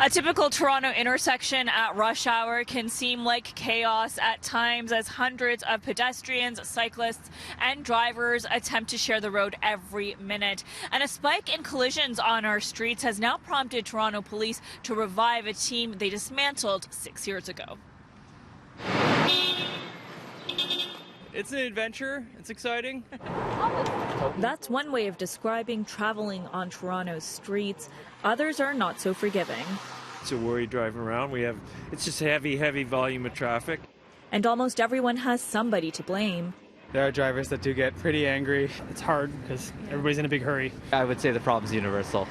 A typical Toronto intersection at rush hour can seem like chaos at times as hundreds of pedestrians, cyclists, and drivers attempt to share the road every minute. And a spike in collisions on our streets has now prompted Toronto police to revive a team they dismantled 6 years ago. It's an adventure. It's exciting. That's one way of describing traveling on Toronto's streets. Others are not so forgiving. It's a worry driving around. It's just a heavy volume of traffic. And almost everyone has somebody to blame. There are drivers that do get pretty angry. It's hard because everybody's in a big hurry. I would say the problem's universal.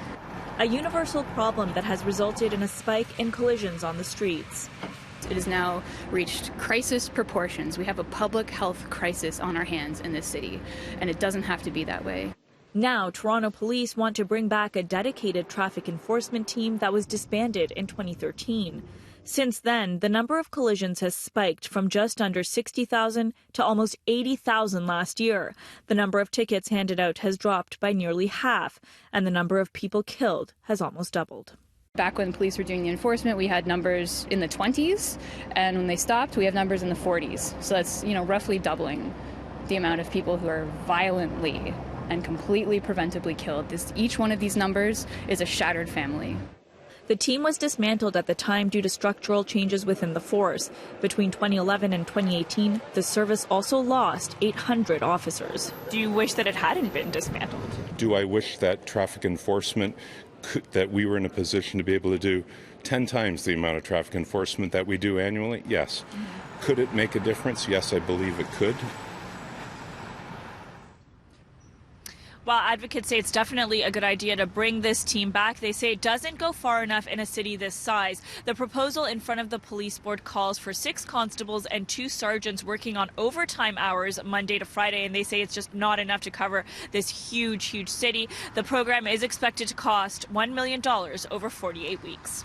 A universal problem that has resulted in a spike in collisions on the streets. It has now reached crisis proportions. We have a public health crisis on our hands in this city, and it doesn't have to be that way. Now, Toronto police want to bring back a dedicated traffic enforcement team that was disbanded in 2013. Since then, the number of collisions has spiked from just under 60,000 to almost 80,000 last year. The number of tickets handed out has dropped by nearly half, and the number of people killed has almost doubled. Back when police were doing the enforcement, we had numbers in the 20s, and when they stopped, we have numbers in the 40s. So that's, roughly doubling the amount of people who are violently and completely preventably killed. Each one of these numbers is a shattered family. The team was dismantled at the time due to structural changes within the force. Between 2011 and 2018, the service also lost 800 officers. Do you wish that it hadn't been dismantled? Do I wish that traffic enforcement that we were in a position to be able to do 10 times the amount of traffic enforcement that we do annually? Yes. Could it make a difference? Yes, I believe it could. While advocates say it's definitely a good idea to bring this team back, they say it doesn't go far enough in a city this size. The proposal in front of the police board calls for 6 constables and 2 sergeants working on overtime hours Monday to Friday, and they say it's just not enough to cover this huge city. The program is expected to cost $1 million over 48 weeks.